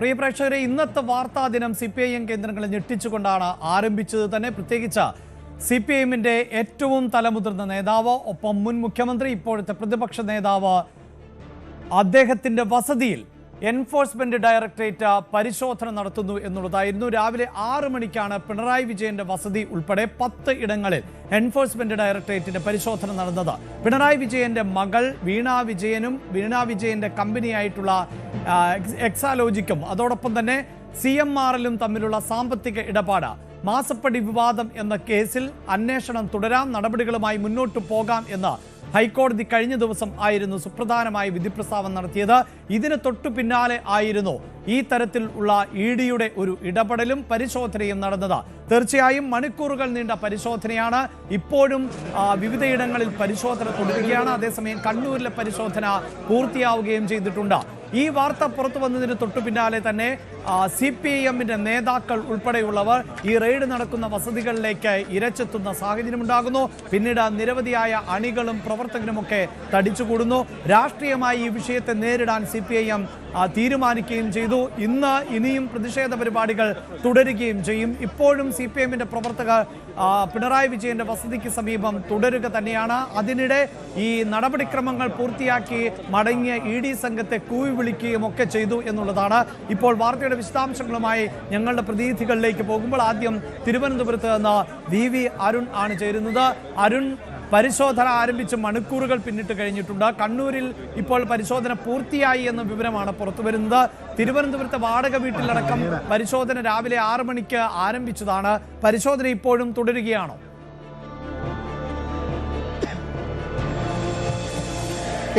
പ്രിയ പ്രേക്ഷകരെ, ഇന്നത്തെ വാർത്താ ദിനം CPIM കേന്ദ്രങ്ങളെ ഞെട്ടിച്ചുകൊണ്ടാണ് ആരംഭിച്ചത് തന്നെ. പ്രത്യേകിച്ച് CPIMന്റെ ഏറ്റവും തലമുതിർന്ന നേതാവ്, ഒപ്പം മുൻ മുഖ്യമന്ത്രി, ഇപ്പോഴത്തെ പ്രതിപക്ഷ നേതാവ്, അദ്ദേഹത്തിന്റെ വസതിയിൽ എൻഫോഴ്സ്മെന്റ് ഡയറക്ടറേറ്റ് പരിശോധന നടത്തുന്നു എന്നുള്ളതായിരുന്നു. രാവിലെ 6 മണിക്കാണ് പിണറായി വിജയന്റെ വസതി ഉൾപ്പെടെ 10 ഇടങ്ങളിൽ എൻഫോഴ്സ്മെന്റ് ഡയറക്ടറേറ്റിന്റെ പരിശോധന നടന്നത്. പിണറായി വിജയന്റെ മകൾ വീണ വിജയന്റെ കമ്പനിയായിട്ടുള്ള എക്സാലോജിക്കും അതോടൊപ്പം തന്നെ CMRലും തമ്മിലുള്ള സാമ്പത്തിക ഇടപാട്, മാസപ്പടി വിവാദം എന്ന കേസിൽ അന്വേഷണം തുടരാം, നടപടികളുമായി മുന്നോട്ടു പോകാം എന്ന് ഹൈക്കോടതി കഴിഞ്ഞ ദിവസം ആയിരുന്നു സുപ്രധാനമായ വിധി പ്രസ്താവന നടത്തിയത്. ഇതിന് തൊട്ടു പിന്നാലെ ആയിരുന്നു ഈ തരത്തിൽ ഉള്ള EDയുടെ ഒരു ഇടപെടലും പരിശോധനയും നടന്നത്. തീർച്ചയായും മണിക്കൂറുകൾ നീണ്ട പരിശോധനയാണ്. ഇപ്പോഴും വിവിധയിടങ്ങളിൽ പരിശോധന തുടരുകയാണ്. അതേസമയം കണ്ണൂരിലെ പരിശോധന പൂർത്തിയാവുകയും ചെയ്തിട്ടുണ്ട്. ഈ വാർത്ത പുറത്തു വന്നതിന് തൊട്ടു പിന്നാലെ തന്നെ CPIMന്റെ നേതാക്കൾ ഉൾപ്പെടെയുള്ളവർ ഈ റെയ്ഡ് നടക്കുന്ന വസതികളിലേക്ക് ഇരച്ചെത്തുന്ന സാഹചര്യമുണ്ടാകുന്നു. പിന്നീട് നിരവധിയായ അണികളും പ്രവർത്തകരുമൊക്കെ തടിച്ചുകൂടുന്നു. രാഷ്ട്രീയമായി ഈ വിഷയത്തെ നേരിടാൻ CPIM തീരുമാനിക്കുകയും ചെയ്തു. ഇനിയും പ്രതിഷേധ പരിപാടികൾ തുടരുകയും ചെയ്യും. ഇപ്പോഴും CPIMന്റെ പ്രവർത്തകർ പിണറായി വിജയന്റെ വസതിക്ക് സമീപം തുടരുക തന്നെയാണ്. അതിനിടെ ഈ നടപടിക്രമങ്ങൾ പൂർത്തിയാക്കി മടങ്ങിയ ED സംഘത്തെ കൂവി വിളിക്കുകയും ഒക്കെ ചെയ്തു എന്നുള്ളതാണ്. ഇപ്പോൾ വാർത്തയുടെ വിശദാംശങ്ങളുമായി ഞങ്ങളുടെ പ്രതിനിധികളിലേക്ക് പോകുമ്പോൾ ആദ്യം തിരുവനന്തപുരത്ത് നിന്ന് VV അരുൺ ആണ് ചേരുന്നത്. അരുൺ, പരിശോധന ആരംഭിച്ച് മണിക്കൂറുകൾ പിന്നിട്ട് കഴിഞ്ഞിട്ടുണ്ട്. കണ്ണൂരിൽ ഇപ്പോൾ പരിശോധന പൂർത്തിയായി എന്ന വിവരമാണ് പുറത്തുവരുന്നത്. തിരുവനന്തപുരത്തെ വാടക വീട്ടിലടക്കം പരിശോധന രാവിലെ 6 മണിക്ക് ആരംഭിച്ചതാണ്. പരിശോധന ഇപ്പോഴും തുടരുകയാണോ?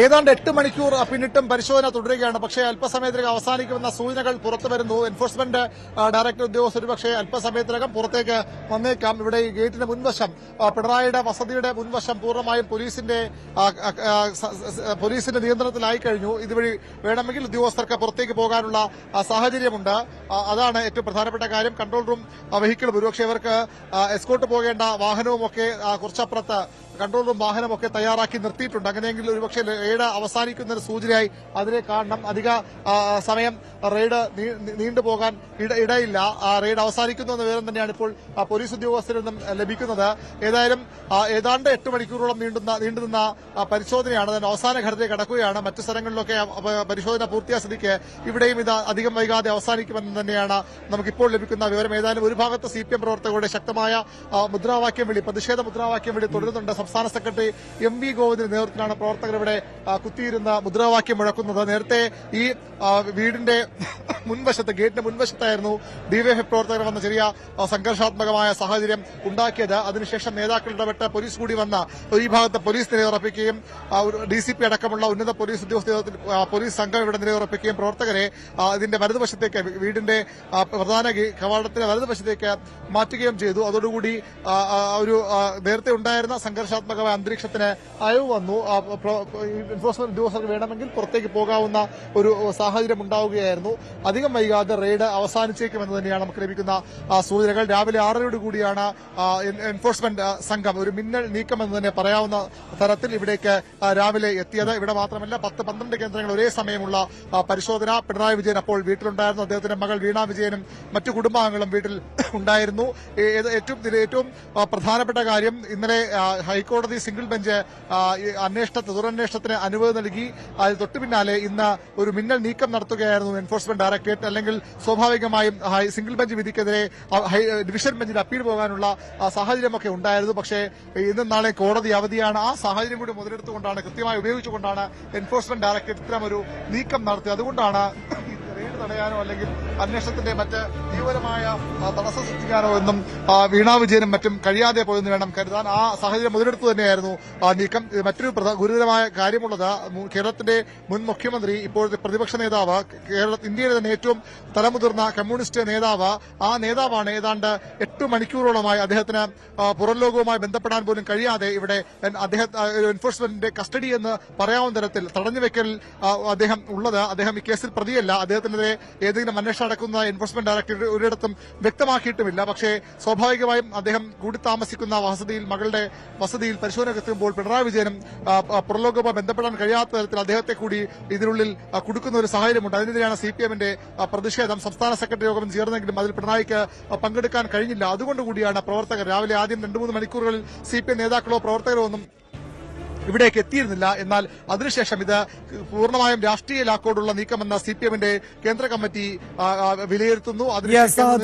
ഏതാണ്ട് 8 മണിക്കൂർ പിന്നിട്ടും പരിശോധന തുടരുകയാണ്. പക്ഷേ അല്പസമയത്തിനകം അവസാനിക്കുമെന്ന സൂചനകൾ പുറത്തുവരുന്നു. എൻഫോഴ്സ്മെന്റ് ഡയറക്ടർ ഉദ്യോഗസ്ഥർ പക്ഷേ അല്പസമയത്തിനകം പുറത്തേക്ക് വന്നേക്കാം. ഇവിടെ ഈ ഗേറ്റിന് മുൻവശം, പിണറായിയുടെ വസതിയുടെ മുൻവശം പൂർണ്ണമായും പോലീസിന്റെ നിയന്ത്രണത്തിലായി കഴിഞ്ഞു. ഇതുവഴി വേണമെങ്കിൽ ഉദ്യോഗസ്ഥർക്ക് പുറത്തേക്ക് പോകാനുള്ള സാഹചര്യമുണ്ട്. അതാണ് ഏറ്റവും പ്രധാനപ്പെട്ട കാര്യം. കൺട്രോൾ റൂം വെഹിക്കിളും ഒരുപക്ഷെ ഇവർക്ക് എസ്കോർട്ട് പോകേണ്ട വാഹനവുമൊക്കെ കുറച്ചപ്പുറത്ത് കൺട്രോൾ റൂം വാഹനമൊക്കെ തയ്യാറാക്കി നിർത്തിയിട്ടുണ്ട്. അങ്ങനെയെങ്കിൽ ഒരുപക്ഷെ റെയ്ഡ് അവസാനിക്കുന്നതിന് സൂചനയായി അതിനെ കാണണം. അധിക സമയം റെയ്ഡ് നീണ്ടുപോകാൻ ഇടയില്ല. റെയ്ഡ് അവസാനിക്കുന്നു എന്ന വിവരം തന്നെയാണ് ഇപ്പോൾ പോലീസ് ഉദ്യോഗസ്ഥരിൽ നിന്നും ലഭിക്കുന്നത്. ഏതാണ്ട് 8 മണിക്കൂറോളം നീണ്ടുനിന്ന പരിശോധനയാണ്. അതിന് അവസാന ഘട്ടത്തിലേക്ക് കടക്കുകയാണ്. മറ്റു സ്ഥലങ്ങളിലൊക്കെ പരിശോധന പൂർത്തിയായ സ്ഥിതിക്ക് ഇവിടെയും ഇത് അധികം വൈകാതെ അവസാനിക്കുമെന്ന് തന്നെയാണ് നമുക്കിപ്പോൾ ലഭിക്കുന്ന വിവരം. ഏതായാലും ഒരു ഭാഗത്ത് CPM പ്രവർത്തകരുടെ ശക്തമായ മുദ്രാവാക്യം വിളി, പ്രതിഷേധ മുദ്രാവാക്യം വിളി തുടരുന്നുണ്ട്. സംസ്ഥാന സെക്രട്ടറി MV ഗോവിന്ദിന്റെ നേതൃത്വത്തിലാണ് പ്രവർത്തകർ ഇവിടെ കുത്തിയിരുന്ന മുദ്രാവാക്യം മുഴക്കുന്നത്. നേരത്തെ ഈ വീടിന്റെ മുൻവശത്ത്, ഗേറ്റിന്റെ മുൻവശത്തായിരുന്നു DYFI പ്രവർത്തകർ വന്ന ചെറിയ സംഘർഷാത്മകമായ സാഹചര്യം ഉണ്ടാക്കിയത്. അതിനുശേഷം നേതാക്കൾ ഇടപെട്ട് പോലീസ് കൂടി വന്ന ഈ ഭാഗത്ത് പോലീസ് നിലയുറപ്പിക്കുകയും DCP അടക്കമുള്ള ഉന്നത പോലീസ് ഉദ്യോഗസ്ഥ പോലീസ് സംഘം ഇവിടെ നിലയുറപ്പിക്കുകയും പ്രവർത്തകരെ ഇതിന്റെ വലതുവശത്തേക്ക്, വീടിന്റെ പ്രധാന കവാടത്തിന്റെ വലതുവശത്തേക്ക് മാറ്റുകയും ചെയ്തു. അതോടുകൂടി ഒരു നേരത്തെ ഉണ്ടായിരുന്ന സംഘർഷാത്മകമായ അന്തരീക്ഷത്തിന് അയവ് വന്നു. എൻഫോഴ്സ്മെന്റ് ഉദ്യോഗസ്ഥർക്ക് വേണമെങ്കിൽ പുറത്തേക്ക് പോകാവുന്ന ഒരു സാഹചര്യം ഉണ്ടാവുകയായിരുന്നു. അധികം വൈകാതെ റെയ്ഡ് അവസാനിച്ചേക്കുമെന്ന് തന്നെയാണ് നമുക്ക് ലഭിക്കുന്ന സൂചനകൾ. രാവിലെ 6:00 കൂടിയാണ് എൻഫോഴ്സ്മെന്റ് സംഘം ഒരു മിന്നൽ നീക്കമെന്ന് തന്നെ പറയാവുന്ന തരത്തിൽ ഇവിടേക്ക് രാവിലെ എത്തിയത്. ഇവിടെ മാത്രമല്ല 10-12 കേന്ദ്രങ്ങൾ ഒരേ സമയമുള്ള പരിശോധന. പിണറായി വിജയൻ അപ്പോൾ വീട്ടിലുണ്ടായിരുന്നു. അദ്ദേഹത്തിന്റെ മകൾ വീണ വിജയനും മറ്റു കുടുംബാംഗങ്ങളും വീട്ടിൽ ഉണ്ടായിരുന്നു. ഏറ്റവും പ്രധാനപ്പെട്ട കാര്യം, ഇന്നലെ ഹൈക്കോടതി സിംഗിൾ ബെഞ്ച് തുടരന്വേഷണത്തിന് അനുമതി നൽകി. അതിന് തൊട്ടു പിന്നാലെ ഇന്ന് ഒരു മിന്നൽ നീക്കം നടത്തുകയായിരുന്നു എൻഫോഴ്സ്മെന്റ് ഡയറക്ടറേറ്റ്. അല്ലെങ്കിൽ സ്വാഭാവികമായും സിംഗിൾ ബെഞ്ച് വിധിക്കെതിരെ ഡിവിഷൻ ബെഞ്ചിൽ അപ്പീൽ പോകാനുള്ള സാഹചര്യമൊക്കെ ഉണ്ടായിരുന്നു. പക്ഷേ ഇന്നും നാളെ കോടതി അവധിയാണ്. ആ സാഹചര്യം കൂടി മുതലെടുത്തുകൊണ്ടാണ്, കൃത്യമായി ഉപയോഗിച്ചുകൊണ്ടാണ് എൻഫോഴ്സ്മെന്റ് ഡയറക്ടറേറ്റ് ഇത്തരം ഒരു നീക്കം നടത്തിയത്. അതുകൊണ്ടാണ് റെയ്ഡ് തടയാനോ അല്ലെങ്കിൽ അന്വേഷണത്തിന്റെ മറ്റ് തീവ്രമായ തടസ്സം സൃഷ്ടിക്കാനോ എന്നും വീണ വിജയനും മറ്റും കഴിയാതെ പോയെന്ന് വേണം കരുതാൻ. ആ സാഹചര്യം മുതലെടുത്തു തന്നെയായിരുന്നു നീക്കം. മറ്റൊരു ഗുരുതരമായ കാര്യമുള്ളത്, കേരളത്തിന്റെ മുൻ മുഖ്യമന്ത്രി, ഇപ്പോഴത്തെ പ്രതിപക്ഷ നേതാവ്, ഇന്ത്യയിലെ തന്നെ ഏറ്റവും തലമുതിർന്ന കമ്മ്യൂണിസ്റ്റ് നേതാവ്, ആ നേതാവാണ് ഏതാണ്ട് 8 മണിക്കൂറോളമായി അദ്ദേഹത്തിന് പുറം ലോകവുമായി ബന്ധപ്പെടാൻ പോലും കഴിയാതെ ഇവിടെ എൻഫോഴ്സ്മെന്റിന്റെ കസ്റ്റഡി എന്ന് പറയാവുന്ന തരത്തിൽ തടഞ്ഞുവെക്കൽ അദ്ദേഹം ഉള്ളത്. അദ്ദേഹം ഈ കേസിൽ പ്രതിയല്ല. അദ്ദേഹത്തിനെതിരെ ഏതെങ്കിലും അന്വേഷണം നടക്കുന്ന എൻഫോഴ്സ്മെന്റ് ഡയറക്ടറേറ്റ് ഒരിടത്തും വ്യക്തമാക്കിയിട്ടുമില്ല. പക്ഷേ സ്വാഭാവികമായും അദ്ദേഹം കൂടി താമസിക്കുന്ന വസതിയിൽ, മകളുടെ വസതിയിൽ പരിശോധന എത്തുമ്പോൾ പിണറായി വിജയനും പുറലോകവുമായി ബന്ധപ്പെടാൻ കഴിയാത്ത തരത്തിൽ അദ്ദേഹത്തെ കൂടി ഇതിനുള്ളിൽ കുടുക്കുന്ന ഒരു സാഹചര്യമുണ്ട്. അതിനെതിരെയാണ് CPM-ന്റെ പ്രതിഷേധം. സംസ്ഥാന സെക്രട്ടറി യോഗം ചേർന്നെങ്കിലും അതിൽ പിണറായിക്ക് പങ്കെടുക്കാൻ കഴിഞ്ഞില്ല. അതുകൊണ്ടുകൂടിയാണ് പ്രവർത്തകർ രാവിലെ ആദ്യം 2-3 മണിക്കൂറുകളിൽ CPM നേതാക്കളോ പ്രവർത്തകരോ ഒന്നും ഇവിടേക്ക് എത്തിയിരുന്നില്ല. എന്നാൽ അതിനുശേഷം ഇത് പൂർണ്ണമായും രാഷ്ട്രീയ ലാക്കോടുള്ള നീക്കമെന്ന CPM-ന്റെ കേന്ദ്ര കമ്മിറ്റി വിലയിരുത്തുന്നു.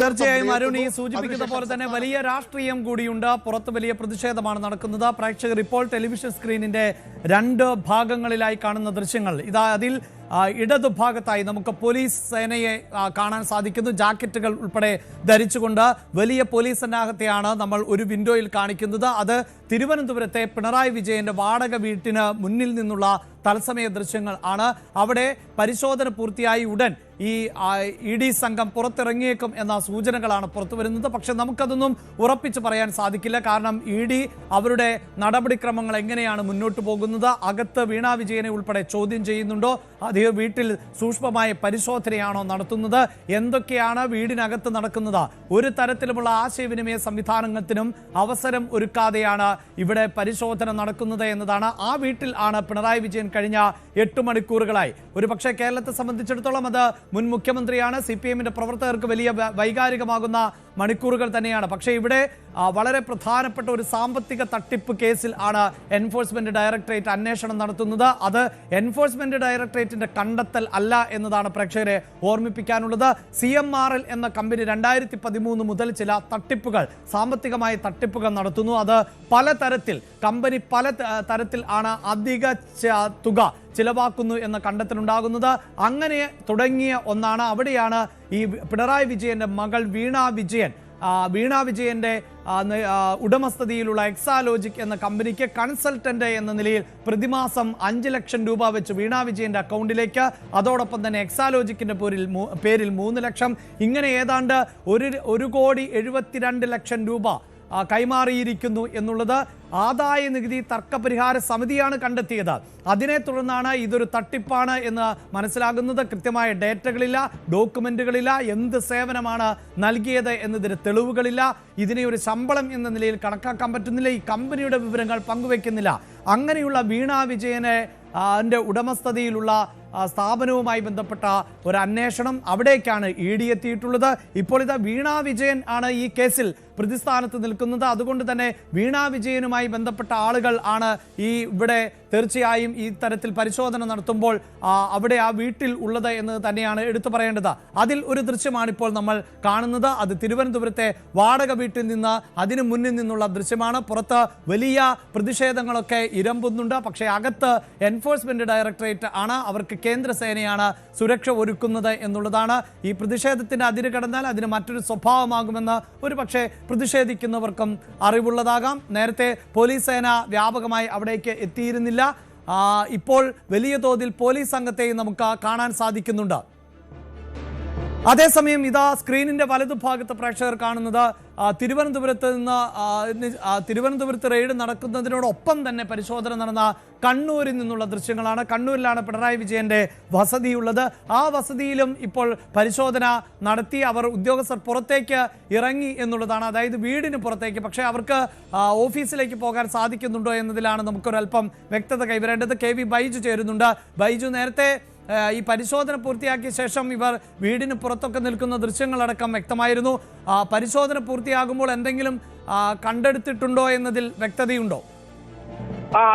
തീർച്ചയായും അരുൺ ഈ സൂചിപ്പിക്കുന്ന പോലെ തന്നെ വലിയ രാഷ്ട്രീയം കൂടിയുണ്ട്. പുറത്ത് വലിയ പ്രതിഷേധമാണ് നടക്കുന്നത്. പ്രേക്ഷകർ ഇപ്പോൾ ടെലിവിഷൻ സ്ക്രീനിന്റെ 2 ഭാഗങ്ങളിലായി കാണുന്ന ദൃശ്യങ്ങൾ ഇതാ. അതിൽ ഇടതുഭാഗത്തായി നമുക്ക് പോലീസ് സേനയെ കാണാൻ സാധിക്കുന്നു. ജാക്കറ്റുകൾ ഉൾപ്പെടെ ധരിച്ചുകൊണ്ട് വലിയ പോലീസ് സന്നാഹത്തെയാണ് നമ്മൾ ഒരു വിൻഡോയിൽ കാണിക്കുന്നത്. അത് തിരുവനന്തപുരത്തെ പിണറായി വിജയന്റെ വാടക വീട്ടിന് മുന്നിൽ നിന്നുള്ള തത്സമയ ദൃശ്യങ്ങൾ ആണ്. അവിടെ പരിശോധന പൂർത്തിയായി ഉടൻ ഈ ED സംഘം പുറത്തിറങ്ങിയേക്കും എന്ന സൂചനകളാണ് പുറത്തു വരുന്നത്. പക്ഷെ നമുക്കതൊന്നും ഉറപ്പിച്ച് പറയാൻ സാധിക്കില്ല. കാരണം ED അവരുടെ നടപടിക്രമങ്ങൾ എങ്ങനെയാണ് മുന്നോട്ട് പോകുന്നത്, അകത്ത് വീണ വിജയനെ ഉൾപ്പെടെ ചോദ്യം ചെയ്യുന്നുണ്ടോ, അതേ വീട്ടിൽ സൂക്ഷ്മമായ പരിശോധനയാണോ നടത്തുന്നത്, എന്തൊക്കെയാണ് വീടിനകത്ത് നടക്കുന്നത്, ഒരു തരത്തിലുമുള്ള ആശയവിനിമയ സംവിധാനത്തിനും അവസരം ഒരുക്കാതെയാണ് ഇവിടെ പരിശോധന നടക്കുന്നത് എന്നതാണ്. ആ വീട്ടിൽ ആണ് പിണറായി വിജയൻ കഴിഞ്ഞ 8 മണിക്കൂറുകളായി. ഒരുപക്ഷെ കേരളത്തെ സംബന്ധിച്ചിടത്തോളം അത് മുൻ മുഖ്യമന്ത്രിയാണ്. CPM-ന്റെ പ്രവർത്തകർക്ക് വലിയ വൈകാരികമാകുന്ന മണിക്കൂറുകൾ തന്നെയാണ്. പക്ഷേ ഇവിടെ വളരെ പ്രധാനപ്പെട്ട ഒരു സാമ്പത്തിക തട്ടിപ്പ് കേസിൽ ആണ് എൻഫോഴ്സ്മെന്റ് ഡയറക്ടറേറ്റ് അന്വേഷണം നടത്തുന്നത്. അത് എൻഫോഴ്സ്മെന്റ് ഡയറക്ടറേറ്റിന്റെ കണ്ടെത്തൽ അല്ല എന്നതാണ് പ്രേക്ഷകരെ ഓർമ്മിപ്പിക്കാനുള്ളത്. CMRL എന്ന കമ്പനി 2013 മുതൽ ചില തട്ടിപ്പുകൾ, സാമ്പത്തികമായ തട്ടിപ്പുകൾ നടത്തുന്നു. അത് പലതരത്തിൽ കമ്പനി പല തരത്തിൽ ആണ് അധിക തുക ചിലവാക്കുന്നു എന്ന കണ്ടെത്തലുണ്ടാകുന്നത്. അങ്ങനെ തുടങ്ങിയ ഒന്നാണ്. അവിടെയാണ് ഈ പിണറായി വിജയന്റെ മകൾ വീണ വിജയന്റെ ഉടമസ്ഥതയിലുള്ള എക്സാലോജിക് എന്ന കമ്പനിക്ക് കൺസൾട്ടന്റ് എന്ന നിലയിൽ പ്രതിമാസം 5 ലക്ഷം രൂപ വെച്ച് വീണ വിജയന്റെ അക്കൗണ്ടിലേക്ക്, അതോടൊപ്പം തന്നെ എക്സാലോജിക്കിന്റെ പേരിൽ 3 ലക്ഷം, ഇങ്ങനെ ഏതാണ്ട് 1,72 ലക്ഷം രൂപ കൈമാറിയിരിക്കുന്നു എന്നുള്ളത് ആദായ നികുതി തർക്കപരിഹാര സമിതിയാണ് കണ്ടെത്തിയത്. അതിനെ തുടർന്നാണ് ഇതൊരു തട്ടിപ്പാണ് എന്ന് മനസ്സിലാകുന്നത്. കൃത്യമായ ഡേറ്റകളില്ല, ഡോക്യുമെന്റുകളില്ല, എന്ത് സേവനമാണ് നൽകിയത് എന്നതിന് തെളിവുകളില്ല. ഇതിനെ ഒരു ശമ്പളം എന്ന നിലയിൽ കണക്കാക്കാൻ പറ്റുന്നില്ല. ഈ കമ്പനിയുടെ വിവരങ്ങൾ പങ്കുവെക്കുന്നില്ല. അങ്ങനെയുള്ള വീണ വിജയനെ ഉടമസ്ഥതയിലുള്ള സ്ഥാപനവുമായി ബന്ധപ്പെട്ട ഒരു അന്വേഷണം, അവിടേക്കാണ് ED എത്തിയിട്ടുള്ളത്. ഇപ്പോൾ ഇതാ വീണ വിജയൻ ആണ് ഈ കേസിൽ പ്രതിസ്ഥാനത്ത് നിൽക്കുന്നത്. അതുകൊണ്ട് തന്നെ വീണ വിജയനുമായി ബന്ധപ്പെട്ട ആളുകൾ ആണ് ഇവിടെ തീർച്ചയായും ഈ തരത്തിൽ പരിശോധന നടത്തുമ്പോൾ അവിടെ ആ വീട്ടിൽ ഉള്ളത് എന്ന് തന്നെയാണ് എടുത്തു പറയേണ്ടത്. അതിൽ ഒരു ദൃശ്യമാണ് ഇപ്പോൾ നമ്മൾ കാണുന്നത്. അത് തിരുവനന്തപുരത്തെ വാടക വീട്ടിൽ നിന്ന്, അതിനു മുന്നിൽ നിന്നുള്ള ദൃശ്യമാണ്. പുറത്ത് വലിയ പ്രതിഷേധങ്ങളൊക്കെ ഇരമ്പുന്നുണ്ട്. പക്ഷേ അകത്ത് എൻഫോഴ്സ്മെന്റ് ഡയറക്ടറേറ്റ് ആണ്, അവർക്ക് കേന്ദ്രസേനയാണ് സുരക്ഷ ഒരുക്കുന്നത് എന്നുള്ളതാണ്. ഈ പ്രതിഷേധത്തിന്റെ അതിര് കടന്നാൽ അതിന് മറ്റൊരു സ്വഭാവമാകുമെന്ന് ഒരുപക്ഷെ പ്രതിഷേധിക്കുന്നവർക്കും അറിവുള്ളതാകാം. നേരത്തെ പോലീസ് സേന വ്യാപകമായി അവിടേക്ക് എത്തിയിരുന്നില്ല. ഇപ്പോൾ വലിയ തോതിൽ പോലീസ് സംഘത്തെയും നമുക്ക് കാണാൻ സാധിക്കുന്നുണ്ട്. അതേസമയം ഇതാ സ്ക്രീനിന്റെ വലതുഭാഗത്ത് പ്രേക്ഷകർ കാണുന്നത് തിരുവനന്തപുരത്ത് റെയ്ഡ് നടക്കുന്നതിനോടൊപ്പം തന്നെ പരിശോധന നടന്ന കണ്ണൂരിൽ നിന്നുള്ള ദൃശ്യങ്ങളാണ്. കണ്ണൂരിലാണ് പിണറായി വിജയന്റെ വസതിയുള്ളത്. ആ വസതിയിലും ഇപ്പോൾ പരിശോധന നടത്തി. ഉദ്യോഗസ്ഥർ പുറത്തേക്ക് ഇറങ്ങി എന്നുള്ളതാണ്, അതായത് വീടിന് പുറത്തേക്ക്. പക്ഷേ അവർക്ക് ഓഫീസിലേക്ക് പോകാൻ സാധിക്കുന്നുണ്ടോ എന്നതിലാണ് നമുക്കൊരല്പം വ്യക്തത കൈവരേണ്ടത്. KV ബൈജു ചേരുന്നുണ്ട്. ബൈജു, നേരത്തെ ഈ പരിശോധന പൂർത്തിയാക്കിയ ശേഷം ഇവർ വീടിന് പുറത്തൊക്കെ നിൽക്കുന്ന ദൃശ്യങ്ങളടക്കം വ്യക്തമായിരുന്നു. പരിശോധന പൂർത്തിയാകുമ്പോൾ എന്തെങ്കിലും കണ്ടെടുത്തിട്ടുണ്ടോ എന്നതിൽ വ്യക്തതയുണ്ടോ?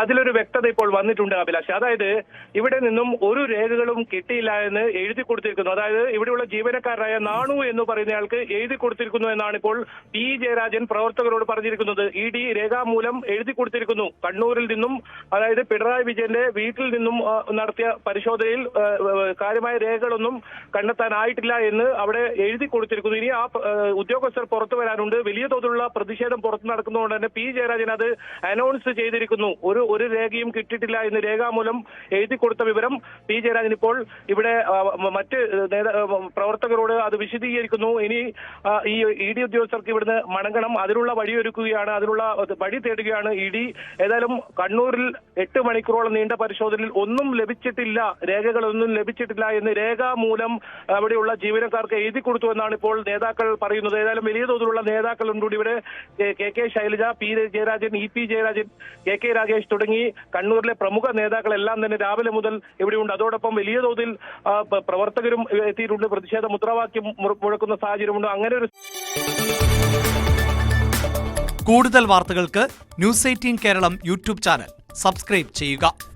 അതിലൊരു വ്യക്തത ഇപ്പോൾ വന്നിട്ടുണ്ട് അഭിലാഷ്. അതായത് ഇവിടെ നിന്നും ഒരു രേഖകളും കിട്ടിയില്ല എന്ന് എഴുതി കൊടുത്തിരിക്കുന്നു. അതായത് ഇവിടെയുള്ള ജീവനക്കാരനായ നാണു എന്ന് പറയുന്നയാൾക്ക് എഴുതി കൊടുത്തിരിക്കുന്നു എന്നാണ് ഇപ്പോൾ P. ജയരാജൻ പ്രവർത്തകരോട് പറഞ്ഞിരിക്കുന്നത്. ED രേഖാമൂലം എഴുതി കൊടുത്തിരിക്കുന്നു. കണ്ണൂരിൽ നിന്നും, അതായത് പിണറായി വിജയന്റെ വീട്ടിൽ നിന്നും നടത്തിയ പരിശോധനയിൽ കാര്യമായ രേഖകളൊന്നും കണ്ടെത്താനായിട്ടില്ല എന്ന് അവിടെ എഴുതി കൊടുത്തിരിക്കുന്നു. ഇനി ആ ഉദ്യോഗസ്ഥർ പുറത്തു വരാനുണ്ട്. വലിയ തോതിലുള്ള പ്രതിഷേധം പുറത്തു നടക്കുന്നതുകൊണ്ട് തന്നെ P. ജയരാജൻ അത് അനൗൺസ് ചെയ്തിരിക്കുന്നു. ഒരു രേഖയും കിട്ടിയിട്ടില്ല എന്ന് രേഖാമൂലം എഴുതി കൊടുത്ത വിവരം പി ജയരാജൻ ഇപ്പോൾ ഇവിടെ മറ്റ് പ്രവർത്തകരോട് അത് വിശദീകരിക്കുന്നു. ഇനി ഈ ED ഉദ്യോഗസ്ഥർക്ക് ഇവിടുന്ന് മടങ്ങണം, അതിനുള്ള വഴിയൊരുക്കുകയാണ്, അതിനുള്ള വഴി തേടുകയാണ് ED. ഏതായാലും കണ്ണൂരിൽ 8 മണിക്കൂറോളം നീണ്ട പരിശോധനയിൽ ഒന്നും ലഭിച്ചിട്ടില്ല, രേഖകളൊന്നും ലഭിച്ചിട്ടില്ല എന്ന് രേഖാമൂലം അവിടെയുള്ള ജീവനക്കാർക്ക് എഴുതി കൊടുത്തു എന്നാണ് ഇപ്പോൾ നേതാക്കൾ പറയുന്നത്. ഏതായാലും വലിയ തോതിലുള്ള നേതാക്കളുണ്ട് ഇവിടെ. KK Shailaja, P Jayarajan, EP Jayarajan, KK Ragesh തുടങ്ങി കണ്ണൂരിലെ പ്രമുഖ നേതാക്കളെല്ലാം തന്നെ രാവിലെ മുതൽ ഇവിടെയുണ്ട്. അതോടൊപ്പം വലിയ തോതിൽ പ്രവർത്തകരും എത്തിയിട്ടുണ്ട്, പ്രതിഷേധ മുദ്രാവാക്യം മുഴക്കുന്ന സാഹചര്യമുണ്ട്. അങ്ങനെ ഒരു കൂടുതൽ വാർത്തകൾക്ക് News 18 Keralam YouTube channel subscribe ചെയ്യുക.